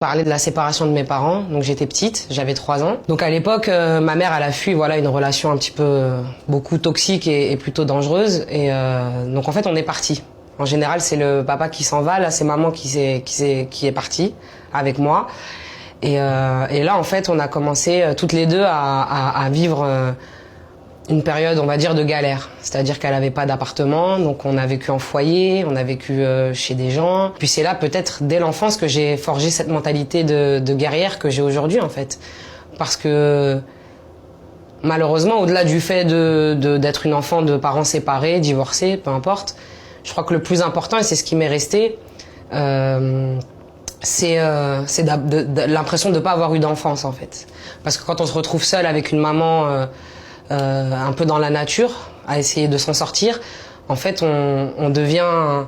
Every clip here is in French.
Parler de la séparation de mes parents, donc j'étais petite, j'avais 3 ans. Donc à l'époque, ma mère, elle a fui voilà une relation un petit peu beaucoup toxique et plutôt dangereuse. Et donc en fait, on est parti. En général, c'est le papa qui s'en va, là c'est maman qui est partie avec moi. Et là en fait, on a commencé toutes les deux à vivre une période, on va dire, de galère. C'est-à-dire qu'elle avait pas d'appartement, donc on a vécu en foyer, on a vécu chez des gens. Puis c'est là, peut-être, dès l'enfance, que j'ai forgé cette mentalité de guerrière que j'ai aujourd'hui, en fait. Parce que, malheureusement, au-delà du fait d'être une enfant de parents séparés, divorcés, peu importe, je crois que le plus important, et c'est ce qui m'est resté, c'est l'impression de ne pas avoir eu d'enfance, en fait. Parce que quand on se retrouve seul avec une maman un peu dans la nature, à essayer de s'en sortir, en fait, on devient...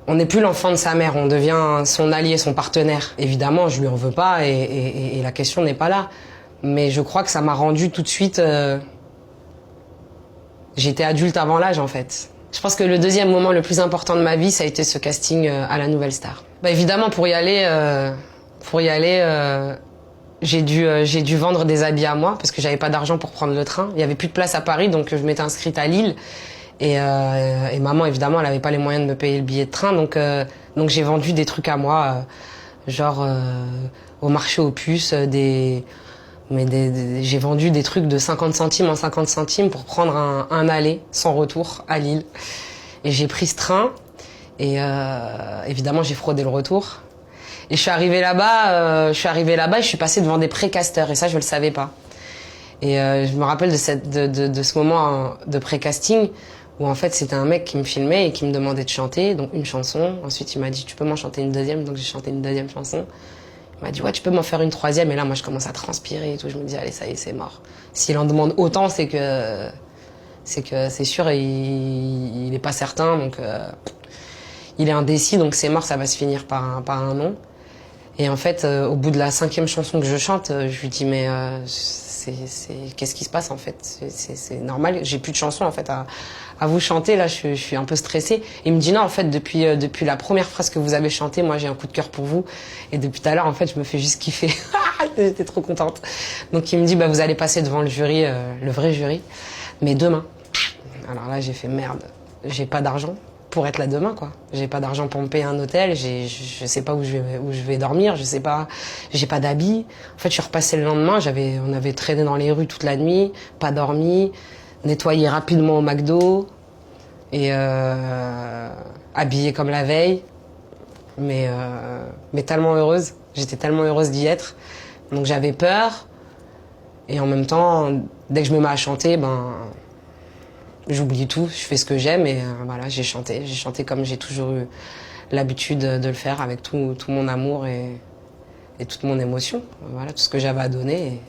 On n'est plus l'enfant de sa mère, on devient son allié, son partenaire. Évidemment, je lui en veux pas et la question n'est pas là. Mais je crois que ça m'a rendu tout de suite... J'étais adulte avant l'âge, en fait. Je pense que le deuxième moment le plus important de ma vie, ça a été ce casting à la Nouvelle Star. Bah, évidemment, pour y aller, j'ai dû vendre des habits à moi parce que j'avais pas d'argent pour prendre le train. Il y avait plus de place à Paris, donc je m'étais inscrite à Lille. Et maman, évidemment, elle avait pas les moyens de me payer le billet de train, donc j'ai vendu des trucs à moi, genre au marché aux puces, j'ai vendu des trucs de 50 centimes en 50 centimes pour prendre un aller sans retour à Lille. Et j'ai pris ce train et évidemment j'ai fraudé le retour. Et je suis arrivée là-bas et je suis passée devant des pré-casteurs et ça je le savais pas. Et je me rappelle de ce moment de pré-casting où en fait c'était un mec qui me filmait et qui me demandait de chanter, donc une chanson. Ensuite il m'a dit tu peux m'en chanter une deuxième, donc j'ai chanté une deuxième chanson. Il m'a dit ouais tu peux m'en faire une troisième et là moi je commence à transpirer et tout. Je me dis allez ça y est c'est mort. S'il en demande autant c'est que c'est sûr il est pas certain donc il est indécis donc c'est mort, ça va se finir par un non. Et en fait, au bout de la 5e chanson que je chante, je lui dis mais qu'est-ce qui se passe en fait? C'est normal, j'ai plus de chansons en fait à vous chanter. Là, je suis un peu stressée. Il me dit non en fait depuis la première phrase que vous avez chantée, moi j'ai un coup de cœur pour vous. Et depuis tout à l'heure en fait, je me fais juste kiffer. J'étais trop contente. Donc il me dit bah vous allez passer devant le jury, le vrai jury, mais demain. Alors là j'ai fait merde, j'ai pas d'argent pour être là demain quoi. J'ai pas d'argent pour me payer un hôtel, je sais pas où je vais dormir, je sais pas, j'ai pas d'habits. En fait, je suis repassée le lendemain, on avait traîné dans les rues toute la nuit, pas dormi, nettoyé rapidement au McDo et habillée comme la veille. Mais tellement heureuse, j'étais tellement heureuse d'y être. Donc j'avais peur et en même temps, dès que je me mets à chanter, j'oublie tout, je fais ce que j'aime et voilà, j'ai chanté comme j'ai toujours eu l'habitude de le faire avec tout mon amour et toute mon émotion. Voilà, tout ce que j'avais à donner et